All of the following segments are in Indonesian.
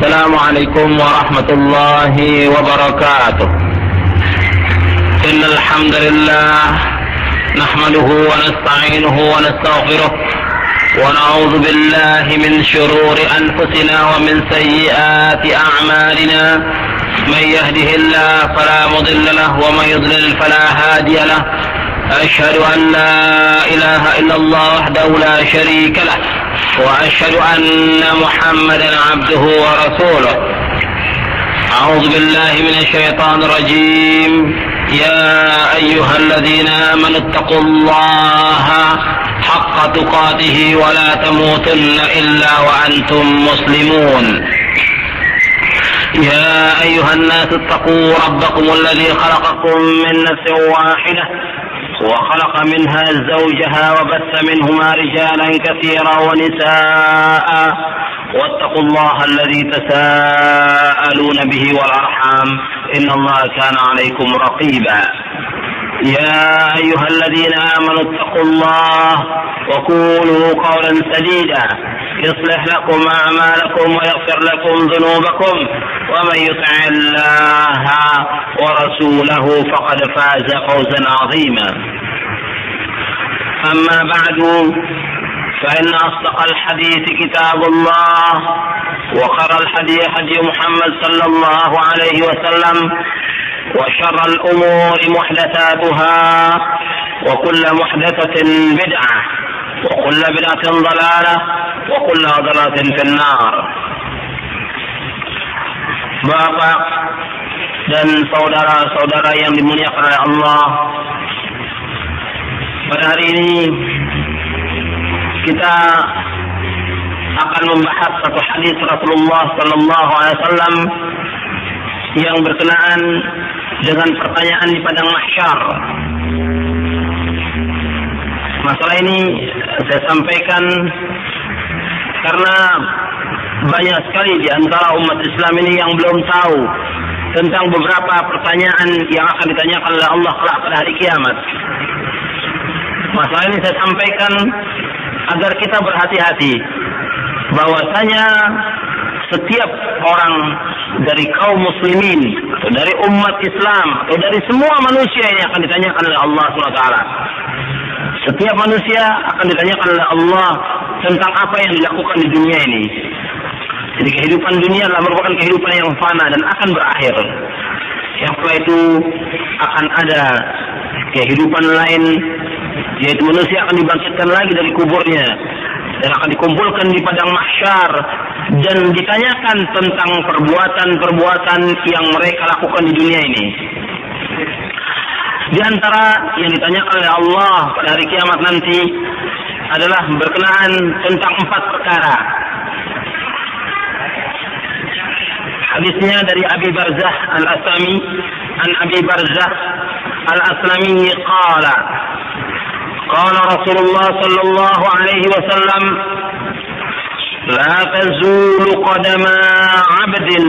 السلام عليكم ورحمة الله وبركاته. إن الحمد لله نحمده ونستعينه ونستغفره ونعوذ بالله من شرور أنفسنا ومن سيئات أعمالنا. من يهده الله فلا مضل له ومن يضلل فلا هادي له. أشهد أن لا إله إلا الله وحده لا شريك له وأشهد أن محمدا عبده ورسوله. أعوذ بالله من الشيطان الرجيم. يا أيها الذين آمنوا اتقوا الله حق تقاته ولا تموتن إلا وأنتم مسلمون. يا أيها الناس اتقوا ربكم الذي خلقكم من نفس واحدة وخلق منها زوجها وبث منهما رجالا كثيرا ونساء واتقوا الله الذي تساءلون به والأرحام إن الله كان عليكم رقيبا. يا أيها الذين آمنوا اتقوا الله وقولوا قولا سديدا يصلح لكم أعمالكم ويغفر لكم ذنوبكم ومن يطع الله ورسوله فقد فاز فوزا عظيما. أما بعد فإن أصدق الحديث كتاب الله وخير الحديث هدي محمد صلى الله عليه وسلم وشر الأمور محدثاتها وكل محدثة بدعة وكل بدعة ضلالة وكل ضلالة في النار. Bapak dan saudara-saudara yang dimuliakan oleh Allah, pada hari ini kita akan membahas satu hadis Rasulullah sallallahu alaihi wasallam yang berkenaan dengan pertanyaan di padang mahsyar. Masalah ini saya sampaikan karena banyak sekali di antara umat Islam ini yang belum tahu tentang beberapa pertanyaan yang akan ditanyakan oleh Allah kelak pada hari kiamat. Masalah ini saya sampaikan agar kita berhati-hati bahwasanya setiap orang dari kaum muslimin atau dari umat Islam atau dari semua manusia ini akan ditanyakan oleh Allah SWT. Setiap manusia akan ditanyakan oleh Allah tentang apa yang dilakukan di dunia ini. Jadi kehidupan dunia adalah merupakan kehidupan yang fana dan akan berakhir. Yang setelah itu akan ada kehidupan lain, yaitu manusia akan dibangkitkan lagi dari kuburnya dan akan dikumpulkan di padang mahsyar dan ditanyakan tentang perbuatan-perbuatan yang mereka lakukan di dunia ini. Di antara yang ditanyakan oleh Allah pada hari kiamat nanti adalah berkenaan tentang 4 perkara. Hadisnya dari Abi Barzah Al-Aslami, an Abi Barzah Al-Aslami qala qala Rasulullah sallallahu alaihi wasallam la tazulu qadama 'abdin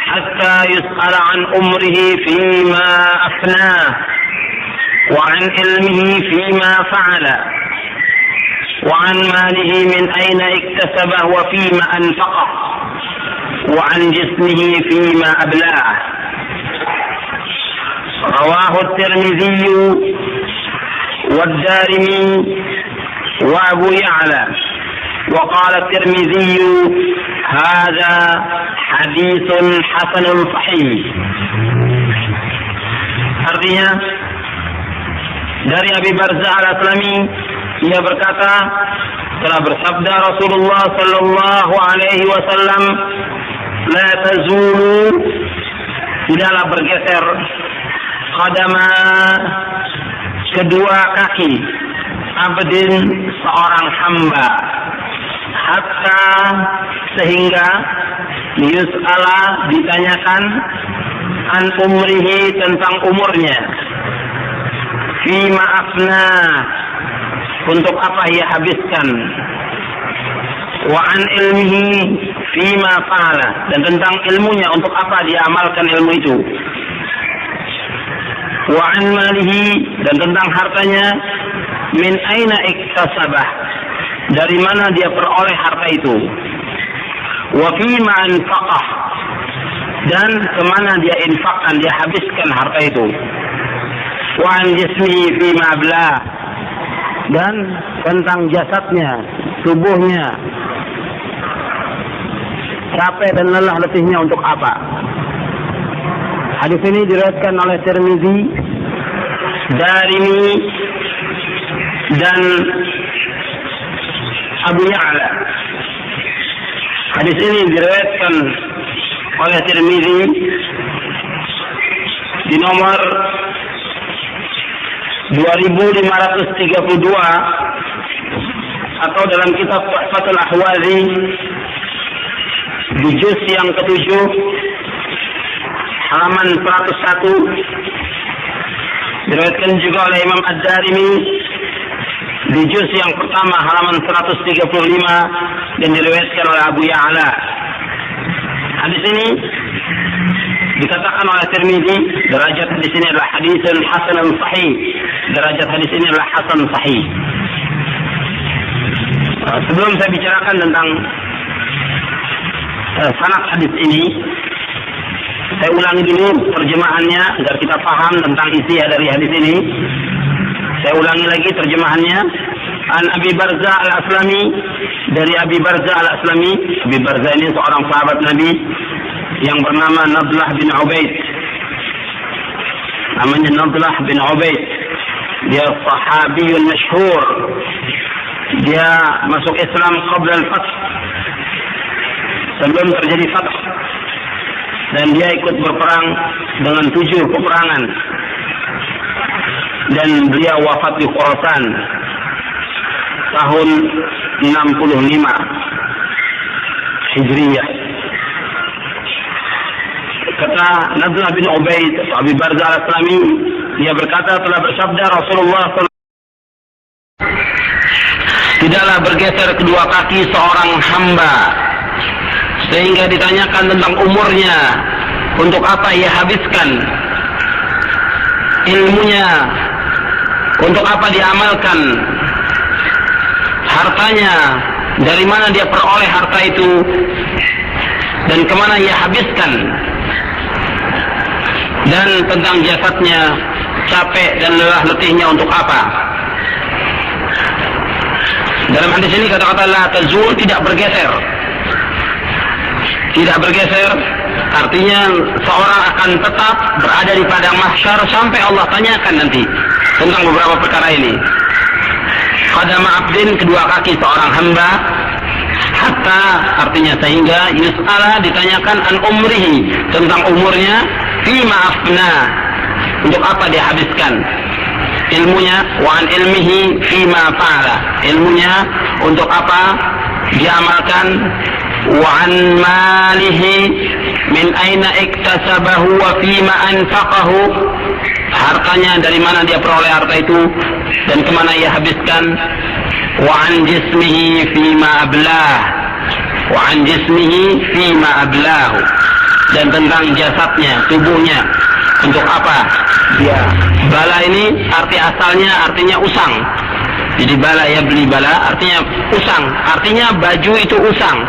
hatta yus'ala 'an umrihi fima afnah wa 'an ilmihi fima fa'ala wa 'an malihi min ayna iktasabah wa fima anfaqah wa 'an jismihi fima ablah. Rawahu at-Tirmidzi والدارمي وأبو يعلى وقال الترمذي هذا حديث حسن صحيح. Artinya dari Abi Barzah Al-Aslami, ia berkata, telah bersabda Rasulullah sallallahu alaihi wasallam, la tazulu, tidaklah bergeser, qadama, kedua kaki, abdin, seorang hamba, hatta, sehingga yus'ala, ditanyakan, an umrihi, tentang umurnya, fima afna, untuk apa ia habiskan, wa an ilmihi fima fa'ala, dan tentang ilmunya, untuk apa dia amalkan ilmu itu, wa an malihi, dan tentang hartanya, min aina iktasabah, dari mana dia peroleh harta itu, wa fima anfaqah, dan kemana dia infakkan, dia habiskan harta itu. Wa an jismihi fima ablah, dan tentang jasadnya, tubuhnya, capek dan lelah letihnya untuk apa. Hadis ini diriwayatkan oleh Tirmizi, Darimi, dan Abu Ya'la. Hadis ini diriwayatkan oleh Tirmizi di nomor 2532 atau dalam kitab Tuhfatul Ahwazi di juz yang ke-7 halaman 101. Diriwayatkan juga oleh Imam Ad-Darimi di juz yang pertama halaman 135 dan diriwayatkan oleh Abu Ya'la. Hadis ini dikatakan oleh Tirmizi, derajat hadis ini adalah hadisun hasanun sahih. Derajat hadis ini adalah hasan sahih. Sebelum saya bicarakan tentang sanad hadis ini, saya ulangi dulu terjemahannya agar kita paham tentang isi dari hadis ini. Saya ulangi lagi terjemahannya. An Abi Barza Al-Aslami, dari Abi Barza Al-Aslami. Abi Barza ini seorang sahabat Nabi yang bernama Nadlah bin Ubaid. Namanya Nadlah bin Ubaid. Dia sahabiyun masyhur. Dia masuk Islam qabla al-fath, sebelum terjadi fath, dan dia ikut berperang dengan 7 peperangan, dan beliau wafat di Khurasan tahun 65 Hijriyah. Kata Nadlah bin Ubaid, Abi Barza Al-Aslami, dia berkata, telah bersabda Rasulullah SAW, tidaklah bergeser kedua kaki seorang hamba sehingga ditanyakan tentang umurnya, untuk apa ia habiskan ilmunya, untuk apa diamalkan hartanya, dari mana dia peroleh harta itu, dan kemana ia habiskan, dan tentang jasadnya, capek dan lelah letihnya untuk apa. Dalam hadis ini kata-kata la tazul, tidak bergeser. Tidak bergeser artinya seorang akan tetap berada di padang mahsyar sampai Allah tanyakan nanti tentang beberapa perkara ini. Qadama abdin, kedua kaki seorang hamba, hatta artinya sehingga, yus'ala ditanyakan an umrihi, tentang umurnya, fima afna, untuk apa dia habiskan ilmunya, wa an ilmihi fima fa'ala, ilmunya untuk apa diamalkan, wa an malihi min aina iktasabahu wa fima anfaqahu, hartanya dari mana dia peroleh harta itu dan kemana ia habiskan, wa an jismihi fima ablah, wa an jismihi fima ablahu, dan tentang jasadnya, tubuhnya, untuk apa dia. Bala ini arti asalnya artinya usang. Jadi bala, ya beli bala artinya usang, artinya baju itu usang.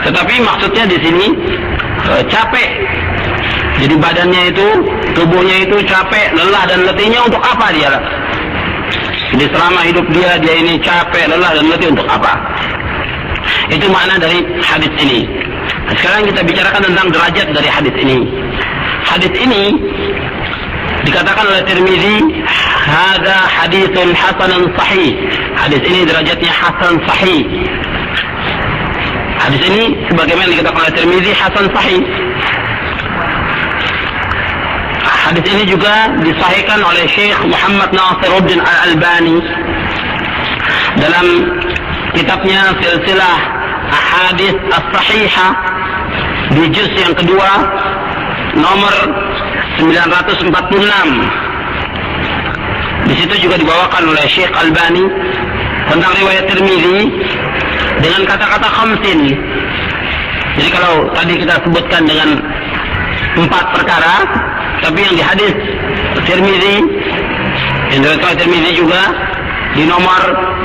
Tetapi maksudnya di sini capek. Jadi badannya itu, tubuhnya itu capek, lelah dan letihnya untuk apa dia? Jadi selama hidup dia ini capek, lelah dan letih untuk apa? Itu makna dari hadis ini. Nah, sekarang kita bicarakan tentang derajat dari hadis ini. Hadis ini dikatakan oleh Tirmizi, hadza haditsun hasanun sahih. Hadis ini derajatnya hasan sahih. Hadis ini sebagaimana dikatakan oleh Tirmizi hasan sahih. Hadis ini juga disahihkan oleh Syekh Muhammad Nasiruddin Al-Albani dalam kitabnya Silsilah Ahadits As-Sahihah di juz yang kedua nomor 946. Di situ juga dibawakan oleh Syekh Albani tentang riwayat Tirmizi dengan kata-kata khamsin. Jadi kalau tadi kita sebutkan dengan 4 perkara, tapi yang di hadis Tirmizi, yang diriwayatkan oleh Tirmizi juga di nomor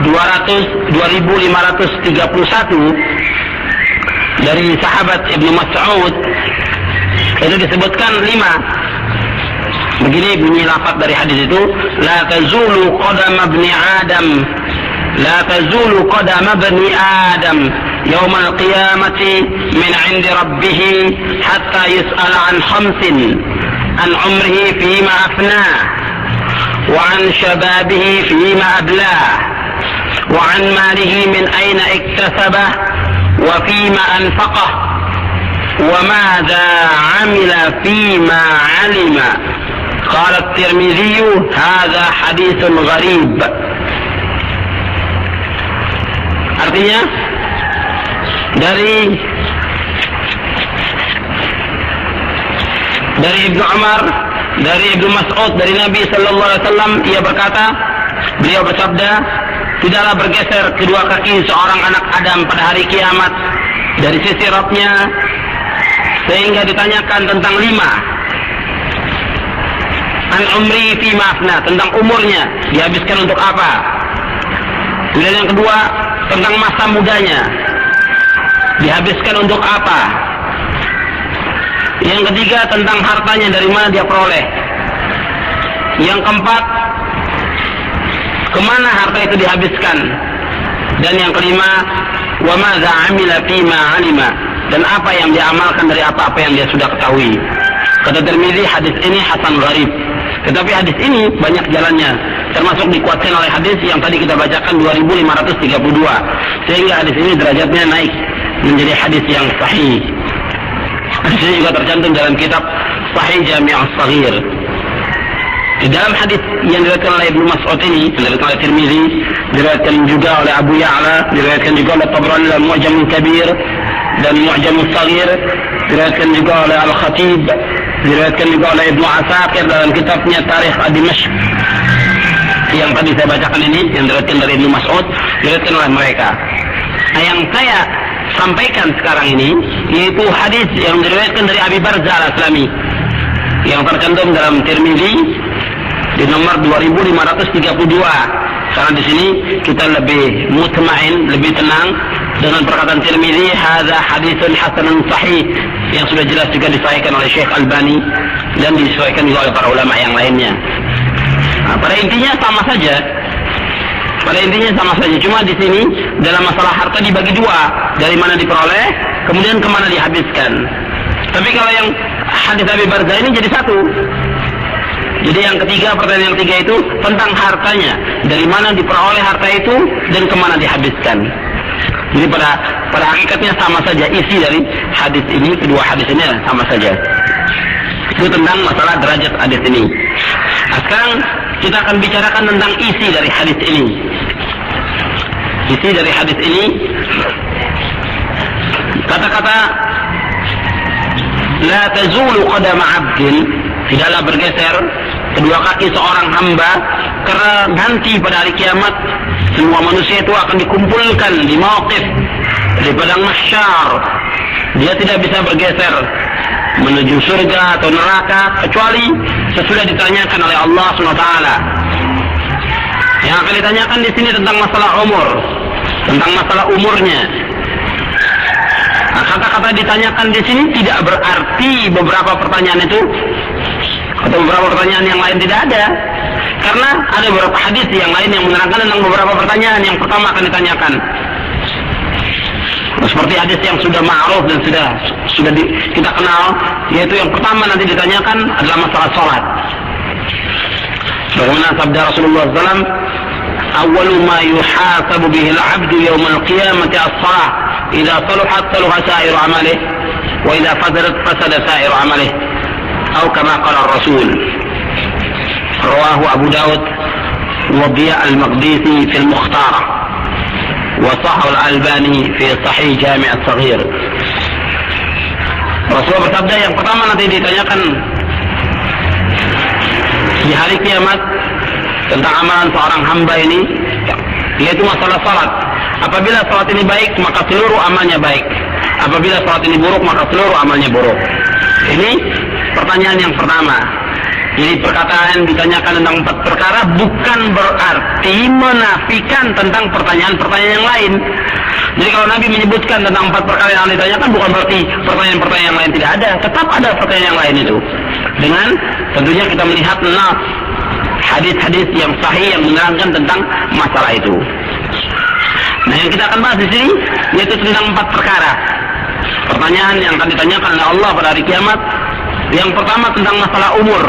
2531 dari sahabat Ibnu Mas'ud itu disebutkan 5. Begini bunyi lafaz dari hadis itu, la tazulu qadama bani Adam يوم القيامة من عند ربه حتى يسأل عن 5 عن عمره فيما أفناه وعن شبابه فيما أبلاه وعن ماله من أين اكتسبه وفيما أنفقه وماذا عمل فيما علم. قال الترمذي هذا حديث غريب. Artinya dari Ibnu Umar, dari Ibnu Mas'ud, dari Nabi sallallahu alaihi wasallam, ia berkata, beliau bersabda, tidaklah bergeser kedua kaki seorang anak Adam pada hari kiamat dari sisi Rabbnya sehingga ditanyakan tentang 5. An umri fi ma'afna, tentang umurnya dihabiskan untuk apa. Kemudian yang kedua, tentang masa mudanya dihabiskan untuk apa. Yang ketiga, tentang hartanya, dari mana dia peroleh. Yang keempat, kemana harta itu dihabiskan. Dan yang kelima, wa madza amila fima alima, dan apa yang dia amalkan dari apa-apa yang dia sudah ketahui. Kata Tirmidzi, hadis ini hasan gharib. Tetapi hadis ini banyak jalannya, termasuk dikuatkan oleh hadis yang tadi kita bacakan 2532, sehingga hadis ini derajatnya naik menjadi hadis yang sahih. Hadis ini juga tercantum dalam kitab Sahih Jami' As-Saghir. Di dalam hadis yang diriwayatkan oleh Ibnu Mas'ud ini, diriwayatkan oleh Tirmidzi, diriwayatkan juga oleh Abu Ya'la, diriwayatkan juga oleh Tabrani dalam Mu'jam Kabir dan Mu'jam As-Saghir, diriwayatkan juga oleh Al-Khatib, diriwayatkan juga oleh Ibnu Asakir dalam kitabnya Tarikh Ad-Dimashq. Yang tadi saya bacakan ini, yang diriwayatkan dari Ibnu Mas'ud, diriwayatkan oleh mereka. Nah, yang saya sampaikan sekarang ini yaitu hadis yang diriwayatkan dari Abi Barzah Al-Aslami yang tercantum dalam Tirmidzi di nomor 2532. Karena di sini kita lebih mutmain, lebih tenang dengan perkataan Tirmidzi, hadza haditsun hasanun sahih, yang sudah jelas juga disahihkan oleh Syekh Albani dan disesuaikan juga oleh para ulama yang lainnya. Nah, pada intinya sama saja. Cuma di sini dalam masalah harta dibagi 2, dari mana diperoleh, kemudian kemana dihabiskan. Tapi kalau yang hadis Abi Barzah ini jadi 1. Jadi yang ketiga, pertanyaan yang ketiga itu tentang hartanya, dari mana diperoleh harta itu dan kemana dihabiskan. Jadi pada hakikatnya sama saja isi dari hadis ini, kedua hadis ini sama saja. Itu tentang masalah derajat hadis ini. Nah, sekarang kita akan bicarakan tentang isi dari hadis ini. Isi dari hadis ini, kata-kata la tazulu qadama 'abdin, tidaklah bergeser kedua kaki seorang hamba, karena nanti pada hari kiamat semua manusia itu akan dikumpulkan di mauqif, di padang mahsyar. Dia tidak bisa bergeser menuju surga atau neraka kecuali sesudah ditanyakan oleh Allah SWT. Yang akan ditanyakan di sini tentang masalah umur, tentang masalah umurnya. Nah, kata-kata ditanyakan di sini tidak berarti beberapa pertanyaan itu atau beberapa pertanyaan yang lain tidak ada. Karena ada beberapa hadis yang lain yang menerangkan tentang beberapa pertanyaan yang pertama akan ditanyakan. Seperti hadis yang sudah ma'ruf dan sudah kita kenal, yaitu yang pertama nanti ditanyakan adalah masalah salat. Bagaimana sabda Rasulullah SAW, "Awwalu ma yuhasabu bihi al-'abdu yawm al-qiyamati as-salah. Idza saluhat saluha sa'iru 'amalihi, wa idza fasadat fasada sa'iru 'amalihi." Atau kama qala Rasul. Rawahu Abu Daud wa Diya al-Maqdisi fi al-Mukhtarah wa Sahih al-Albani fi Sahih Jami' As-Saghir. Rasulullah bersabda, yang pertama nanti ditanyakan di hari kiamat tentang amalan seorang hamba ini, yaitu masalah salat. Apabila salat ini baik, maka seluruh amalnya baik. Apabila salat ini buruk, maka seluruh amalnya buruk. Ini pertanyaan yang pertama. Jadi perkataan ditanyakan tentang 4 perkara bukan berarti menafikan tentang pertanyaan-pertanyaan yang lain. Jadi kalau Nabi menyebutkan tentang 4 perkara yang ditanyakan, bukan berarti pertanyaan-pertanyaan yang lain tidak ada. Tetap ada pertanyaan yang lain itu. Dengan tentunya kita melihat hadis-hadis yang sahih yang menerangkan tentang masalah itu. Nah, yang kita akan bahas di sini yaitu tentang 4 perkara. Pertanyaan yang akan ditanyakan oleh Allah pada hari kiamat. Yang pertama tentang masalah umur.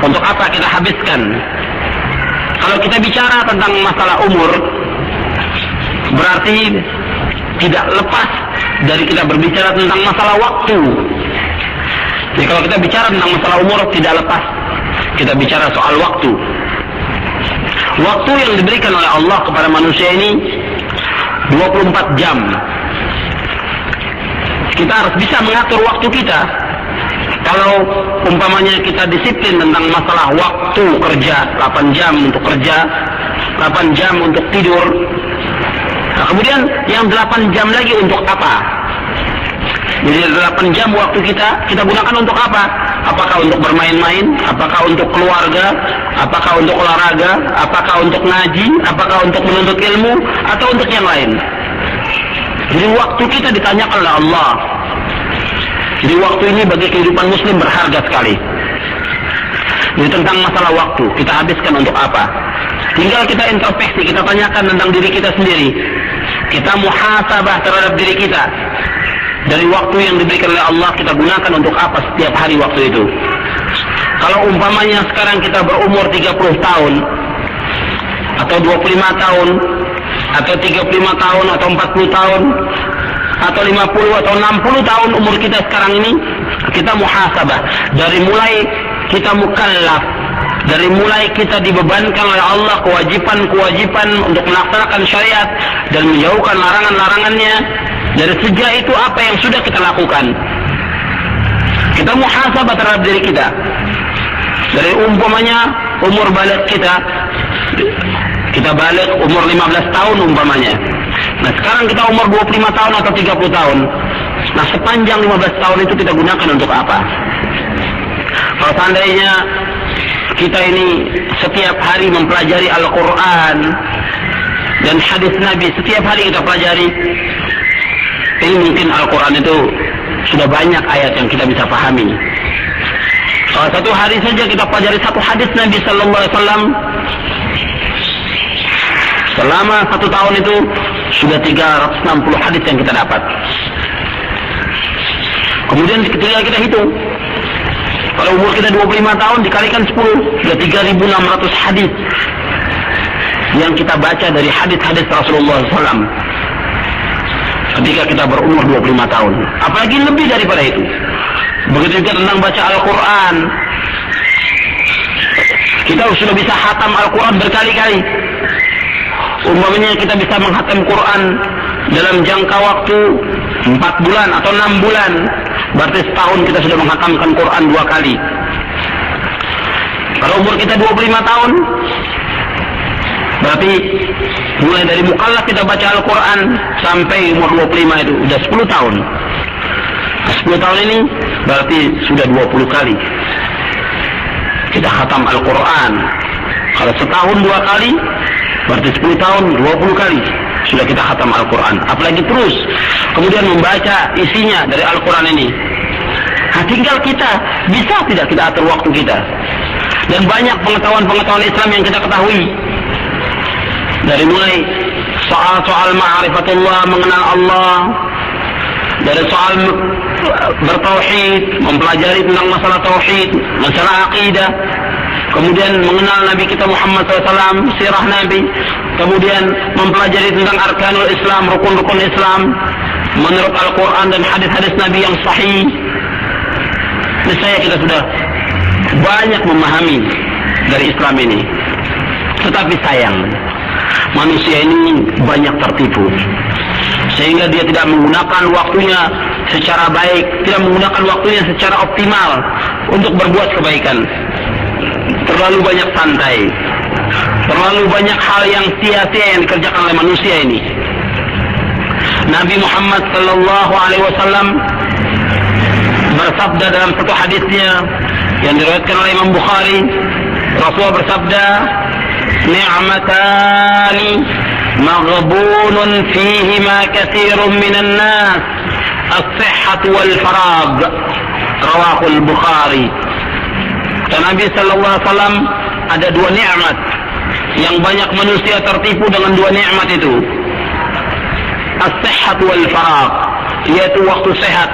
Untuk apa kita habiskan? Kalau kita bicara tentang masalah umur, berarti tidak lepas dari kita berbicara tentang masalah waktu. Jadi kalau kita bicara tentang masalah umur, tidak lepas kita bicara soal waktu. Waktu yang diberikan oleh Allah kepada manusia ini 24 jam. Kita harus bisa mengatur waktu kita. Kalau umpamanya kita disiplin tentang masalah waktu kerja, 8 jam untuk kerja, 8 jam untuk tidur. Nah, kemudian yang 8 jam lagi untuk apa? Jadi 8 jam waktu kita gunakan untuk apa? Apakah untuk bermain-main? Apakah untuk keluarga? Apakah untuk olahraga? Apakah untuk ngaji? Apakah untuk menuntut ilmu? Atau untuk yang lain? Jadi waktu kita ditanyakan oleh Allah. Jadi waktu ini bagi kehidupan muslim berharga sekali. Jadi tentang masalah waktu, kita habiskan untuk apa? Tinggal kita introspeksi, kita tanyakan tentang diri kita sendiri. Kita muhasabah terhadap diri kita. Dari waktu yang diberikan oleh Allah, kita gunakan untuk apa setiap hari waktu itu? Kalau umpamanya sekarang kita berumur 30 tahun, atau 25 tahun, atau 35 tahun, atau 40 tahun, atau 50 atau 60 tahun umur kita sekarang ini, kita muhasabah. Dari mulai kita mukallaf, dari mulai kita dibebankan oleh Allah kewajiban-kewajiban untuk melaksanakan syariat dan menjauhkan larangan-larangannya, dari sejak itu apa yang sudah kita lakukan. Kita muhasabah terhadap diri kita. Dari umpamanya umur balik kita balik umur 15 tahun umpamanya. Nah sekarang kita umur 25 tahun atau 30 tahun. Nah sepanjang 15 tahun itu kita gunakan untuk apa? Kalau seandainya kita ini setiap hari mempelajari Al-Quran dan hadis Nabi, setiap hari kita pelajari, ini mungkin Al-Quran itu sudah banyak ayat yang kita bisa pahami. Kalau satu hari saja kita pelajari satu hadis Nabi Sallallahu Alaihi Wasallam, selama 1 tahun itu sudah 360 hadis yang kita dapat. Kemudian ketika kita hitung, kalau umur kita 25 tahun dikalikan 10, sudah 3.600 hadis yang kita baca dari hadis-hadis Rasulullah SAW ketika kita berumur 25 tahun. Apalagi lebih daripada itu. Begitu juga tentang baca Al-Quran. Kita sudah bisa khatam Al-Quran berkali-kali. Umpamanya kita bisa menghatam Quran dalam jangka waktu 4 bulan atau 6 bulan. Berarti setahun kita sudah menghatamkan Quran 2 kali. Kalau umur kita 25 tahun, berarti mulai dari mukallaf kita baca Al-Quran sampai umur 25 itu sudah 10 tahun. 10 tahun ini berarti sudah 20 kali kita khatam Al-Quran. Kalau setahun 2 kali, berarti 10 tahun 20 kali sudah kita khatam Al-Quran. Apalagi terus kemudian membaca isinya dari Al-Quran ini. Nah, tinggal kita bisa tidak kita atur waktu kita. Dan banyak pengetahuan-pengetahuan Islam yang kita ketahui. Dari mulai soal-soal ma'rifatullah, mengenal Allah, dari soal bertauhid, mempelajari tentang masalah tauhid, masalah akidah, kemudian mengenal Nabi kita Muhammad SAW, sirah Nabi, kemudian mempelajari tentang arkanul Islam, rukun-rukun Islam, menurut Al-Quran dan hadis-hadis Nabi yang sahih. Niscaya kita sudah banyak memahami dari Islam ini. Tetapi sayang, manusia ini banyak tertipu, sehingga dia tidak menggunakan waktunya secara baik, tidak menggunakan waktunya secara optimal untuk berbuat kebaikan. Terlalu banyak santai, terlalu banyak hal yang sia-sia yang dikerjakan oleh manusia ini. Nabi Muhammad Sallallahu Alaihi Wasallam bersabda dalam satu hadisnya, yang diriwayatkan oleh Imam Bukhari, Rasulullah bersabda, "Ni'matani maghbunun fihima katsirun minan nas, as-sihhat wal farag." Rawahul Bukhari. Dan Nabi sallallahu alaihi wasallam, ada dua nikmat yang banyak manusia tertipu dengan dua nikmat itu. As-sihhat wal farag, yaitu waktu sehat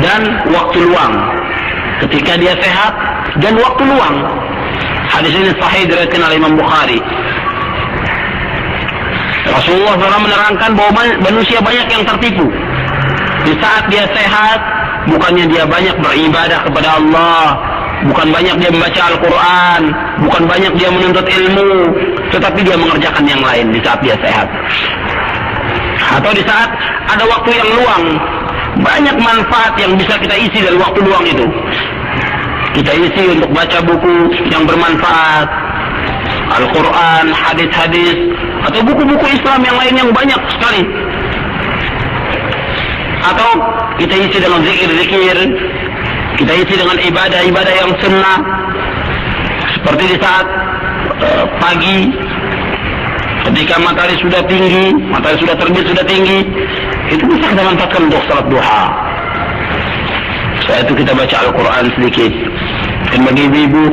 dan waktu luang. Ketika dia sehat dan waktu luang. Hadis ini sahih diriwayatkan oleh Imam Bukhari. Rasulullah SAW menerangkan bahwa manusia banyak yang tertipu. Di saat dia sehat, bukannya dia banyak beribadah kepada Allah, bukan banyak dia membaca Al-Quran, bukan banyak dia menuntut ilmu, tetapi dia mengerjakan yang lain di saat dia sehat. Atau di saat ada waktu yang luang, banyak manfaat yang bisa kita isi dari waktu luang itu. Kita isi untuk baca buku yang bermanfaat, Al-Quran, hadis-hadis, atau buku-buku Islam yang lain yang banyak sekali. Atau kita isi dengan zikir-zikir, kita isi dengan ibadah-ibadah yang sunnah, seperti di saat pagi, ketika matahari sudah tinggi, matahari sudah terbit, sudah tinggi, itu bisa kita manfaatkan untuk salat duha. Setelah itu kita baca Al-Quran sedikit. Dan bagi ibu-ibu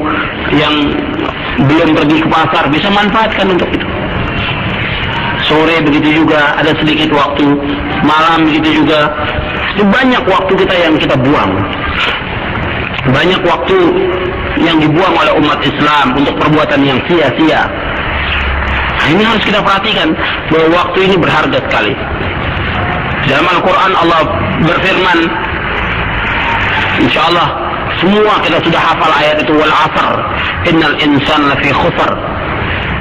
yang belum pergi ke pasar, bisa manfaatkan untuk itu. Sore begitu juga, ada sedikit waktu. Malam begitu juga. Itu banyak waktu kita yang kita buang. Banyak waktu yang dibuang oleh umat Islam untuk perbuatan yang sia-sia. Nah, ini harus kita perhatikan bahwa waktu ini berharga sekali. Dalam Al-Quran Allah berfirman, insyaallah semua kita sudah hafal ayat itu, wal asr innal insana lafi khusr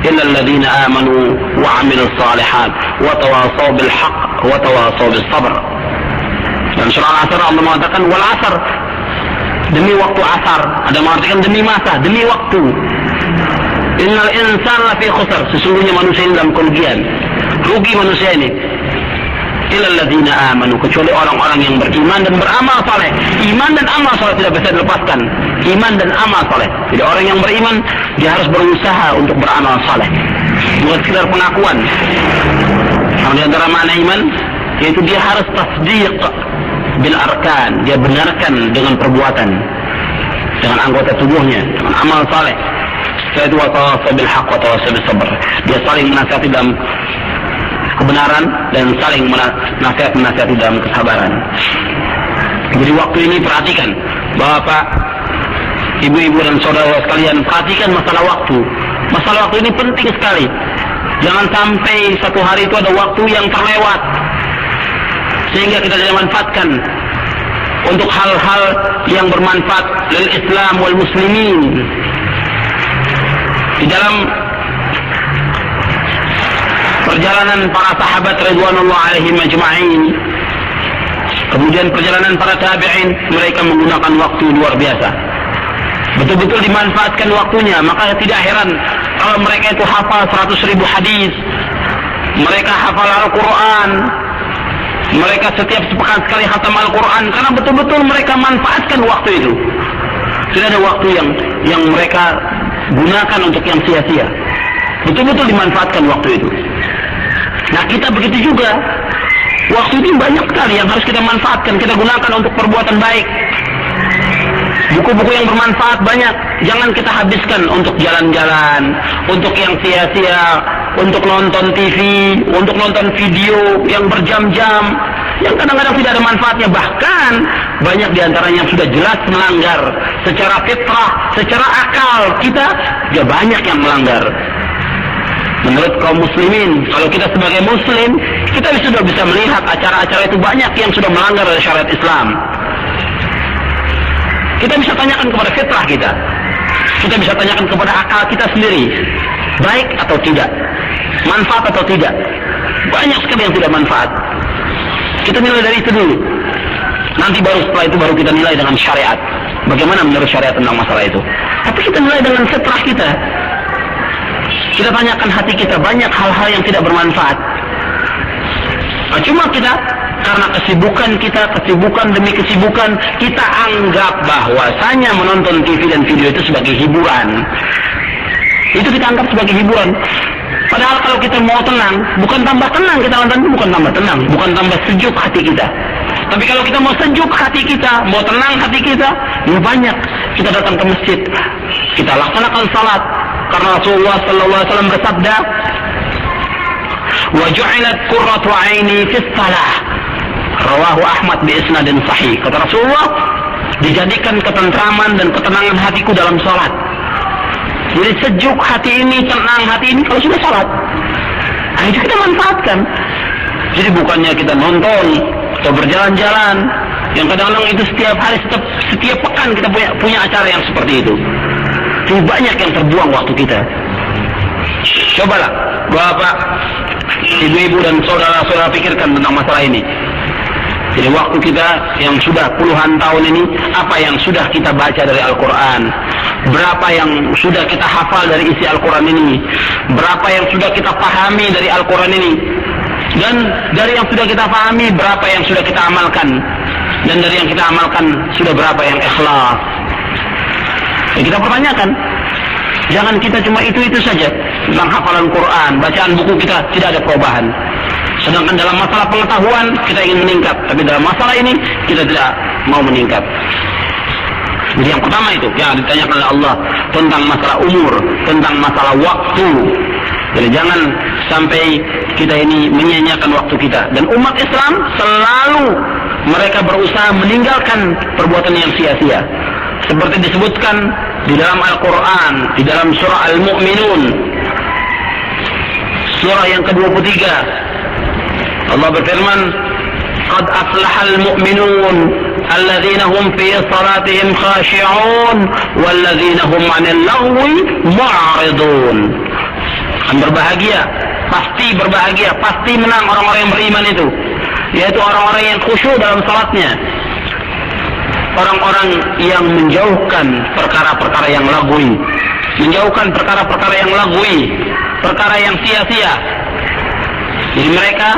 illa alladhina amanu wa 'amilus shalihat wa tawasaw bil haqq wa tawasaw bis sabr. Dan surah Al-Asr Allah mengatakan wal asr, demi waktu asar, ada mengartikan demi masa, demi waktu. Innal insana lafi khusr, sesungguhnya manusia ini dalam kerugian. Rugi manusia ini. Illal ladzina amanu, kecuali orang-orang yang beriman dan beramal saleh. Iman dan amal saleh tidak bisa dilepaskan. Iman dan amal saleh. Jadi orang yang beriman dia harus berusaha untuk beramal saleh. Bukan sekedar pengakuan. Karena di antara makna iman yaitu dia harus tasdiq bil arkan, dia benarkan dengan perbuatan, dengan anggota tubuhnya, dengan amal saleh. Setelah itu wa tawasaw bil haqq wa tawasaw bis sabr. Dia saling menasihati dalam kebenaran dan saling menasihati dalam kesabaran. Jadi waktu ini perhatikan, Bapak, Ibu-ibu dan saudara sekalian, perhatikan masalah waktu. Masalah waktu ini penting sekali. Jangan sampai satu hari itu ada waktu yang terlewat sehingga kita tidak manfaatkan untuk hal-hal yang bermanfaat lil Islam wal muslimin. Di dalam perjalanan para sahabat radhiyallahu alaihim ajma'in, kemudian perjalanan para tabi'in, mereka menggunakan waktu luar biasa. Betul-betul dimanfaatkan waktunya. Maka tidak heran kalau mereka itu hafal 100.000 hadis, mereka hafal Al-Quran, mereka setiap sepekan sekali khatam Al-Quran, karena betul-betul mereka manfaatkan waktu itu. Tidak ada waktu yang mereka gunakan untuk yang sia-sia. Betul-betul dimanfaatkan waktu itu. Nah, kita begitu juga. Waktu ini banyak sekali yang harus kita manfaatkan, kita gunakan untuk perbuatan baik. Buku-buku yang bermanfaat banyak. Jangan kita habiskan untuk jalan-jalan, untuk yang sia-sia, untuk nonton TV, untuk nonton video yang berjam-jam, yang kadang-kadang tidak ada manfaatnya. Bahkan banyak diantaranya yang sudah jelas melanggar secara fitrah, secara akal. Kita juga banyak yang melanggar. Menurut kaum muslimin, kalau kita sebagai muslim, kita sudah bisa melihat acara-acara itu banyak yang sudah melanggar dari syariat Islam. Kita bisa tanyakan kepada fitrah kita. Kita bisa tanyakan kepada akal kita sendiri. Baik atau tidak? Manfaat atau tidak? Banyak sekali yang tidak manfaat. Kita nilai dari itu dulu. Nanti setelah itu baru kita nilai dengan syariat. Bagaimana menurut syariat tentang masalah itu. Tapi kita nilai dengan fitrah kita. Kita tanyakan hati kita, banyak hal-hal yang tidak bermanfaat. Nah, cuma kita karena kesibukan demi kesibukan, kita anggap bahwasanya menonton TV dan video itu sebagai hiburan. Itu kita anggap sebagai hiburan. Padahal kalau kita mau tenang, bukan tambah tenang kita nonton itu, bukan tambah tenang, bukan tambah sejuk hati kita. Tapi kalau kita mau sejuk hati kita, mau tenang hati kita, ya banyak kita datang ke masjid, kita laksanakan salat. Karena Rasulullah sallallahu alaihi wasallam bersabda, "Wa ju'ilat qurratu 'aini fis shalah." Rawahu Ahmad bi isnadin sahih. Kata Rasulullah, dijadikan ketentraman dan ketenangan hatiku dalam salat. Jadi sejuk hati ini, tenang hati ini kalau sudah salat. Nah, itu kita manfaatkan. Jadi bukannya kita nonton atau berjalan-jalan, yang kadang-kadang itu setiap hari, setiap pekan kita punya acara yang seperti itu. Jadi banyak yang terbuang waktu kita. Cobalah Bapak, ibu-ibu dan saudara-saudara pikirkan tentang masalah ini. Jadi waktu kita yang sudah puluhan tahun ini, apa yang sudah kita baca dari Al-Quran? Berapa yang sudah kita hafal dari isi Al-Quran ini? Berapa yang sudah kita pahami dari Al-Quran ini? Dan dari yang sudah kita pahami, berapa yang sudah kita amalkan? Dan dari yang kita amalkan, sudah berapa yang ikhlas? Ya, kita pertanyakan. Jangan kita cuma itu-itu saja tentang hafalan Quran, bacaan buku kita tidak ada perubahan. Sedangkan dalam masalah pengetahuan kita ingin meningkat, tapi dalam masalah ini kita tidak mau meningkat. Jadi yang pertama itu yang ditanyakan oleh Allah tentang masalah umur, tentang masalah waktu. Jadi jangan sampai kita ini menyia-nyiakan waktu kita. Dan umat Islam selalu mereka berusaha meninggalkan perbuatan yang sia-sia. Seperti disebutkan di dalam Al-Quran, di dalam surah Al-Mu'minun, surah yang ke-23. Allah berfirman, "Qad aflahal mu'minun alladzina hum fi salatihim khashi'un walladzina hum 'anil lagwi mu'ridun." Berbahagia, pasti menang orang-orang yang beriman itu, yaitu orang-orang yang khusyuk dalam salatnya, orang-orang yang menjauhkan perkara-perkara yang lagwi, menjauhkan perkara-perkara yang lagwi, perkara yang sia-sia. Jadi mereka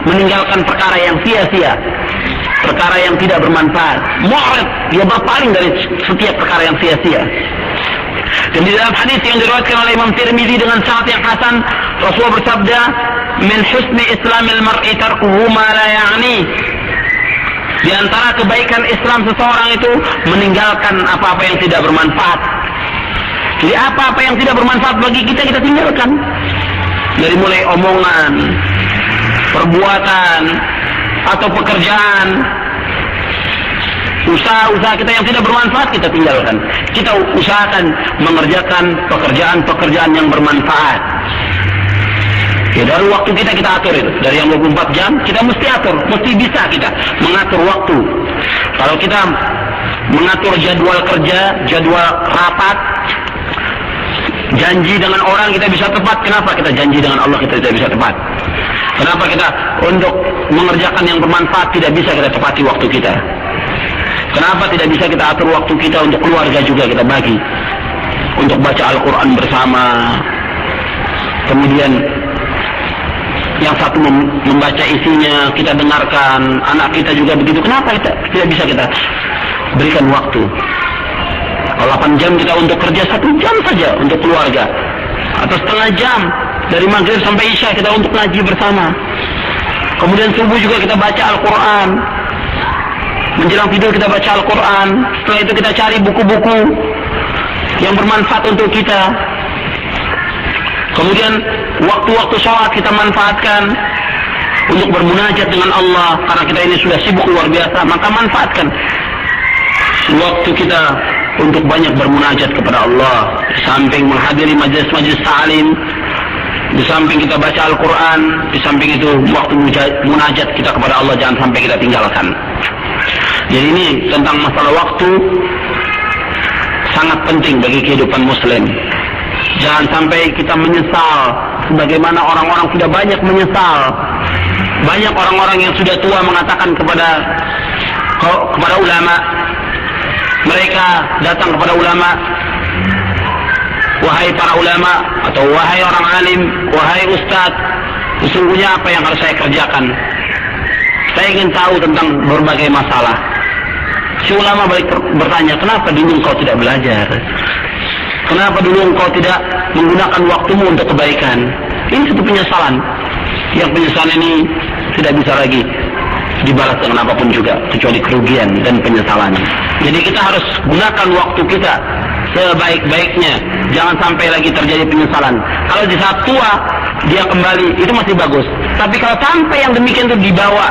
meninggalkan perkara yang sia-sia, perkara yang tidak bermanfaat. Mu'rid, dia berpaling dari setiap perkara yang sia-sia. Dan di dalam hadis yang diriwayatkan oleh Imam Tirmidzi dengan sanad yang hasan, Rasulullah bersabda, "Min husni islamil mar'i tarkuhu ma la ya'ni." Di antara kebaikan Islam seseorang itu meninggalkan apa-apa yang tidak bermanfaat. Jadi apa-apa yang tidak bermanfaat bagi kita, kita tinggalkan. Dari mulai omongan, perbuatan, atau pekerjaan, usaha-usaha kita yang tidak bermanfaat kita tinggalkan. Kita usahakan mengerjakan pekerjaan-pekerjaan yang bermanfaat. Ya, dari waktu kita atur itu. Dari yang 24 jam kita mesti atur, mesti bisa kita mengatur waktu. Kalau kita mengatur jadwal kerja, jadwal rapat, janji dengan orang kita bisa tepat. Kenapa kita janji dengan Allah kita tidak bisa tepat? Kenapa kita untuk mengerjakan yang bermanfaat tidak bisa kita tepati waktu kita? Kenapa tidak bisa kita atur waktu kita untuk keluarga juga kita bagi? Untuk baca Al-Quran bersama. Kemudian yang satu membaca isinya, kita dengarkan, anak kita juga begitu. Kenapa kita tidak bisa kita berikan waktu? 8 jam kita untuk kerja, 1 jam saja untuk keluarga. Atau setengah jam dari maghrib sampai isya kita untuk ngaji bersama. Kemudian subuh juga kita baca Al-Quran. Menjelang tidur kita baca Al-Quran. Setelah itu kita cari buku-buku yang bermanfaat untuk kita. Kemudian waktu-waktu sholat kita manfaatkan untuk bermunajat dengan Allah. Karena kita ini sudah sibuk luar biasa, maka manfaatkan waktu kita untuk banyak bermunajat kepada Allah. Di samping menghadiri majelis-majelis ta'lim, di samping kita baca Al-Quran, di samping itu waktu munajat kita kepada Allah jangan sampai kita tinggalkan. Jadi ini tentang masalah waktu sangat penting bagi kehidupan Muslim. Jangan sampai kita menyesal sebagaimana orang-orang sudah banyak menyesal. Banyak orang-orang yang sudah tua mengatakan kepada ulama, mereka datang kepada ulama, "Wahai para ulama," atau "Wahai orang alim, wahai ustaz, sesungguhnya apa yang harus saya kerjakan?" Saya ingin tahu tentang berbagai masalah. Si ulama balik bertanya, kenapa dulu engkau tidak belajar? Kenapa dulu engkau tidak menggunakan waktumu untuk kebaikan? Ini satu penyesalan. Yang penyesalan ini tidak bisa lagi dibalas dengan apapun juga, kecuali kerugian dan penyesalan. Jadi kita harus gunakan waktu kita sebaik-baiknya. Jangan sampai lagi terjadi penyesalan. Kalau di saat tua dia kembali, itu masih bagus. Tapi kalau sampai yang demikian itu dibawa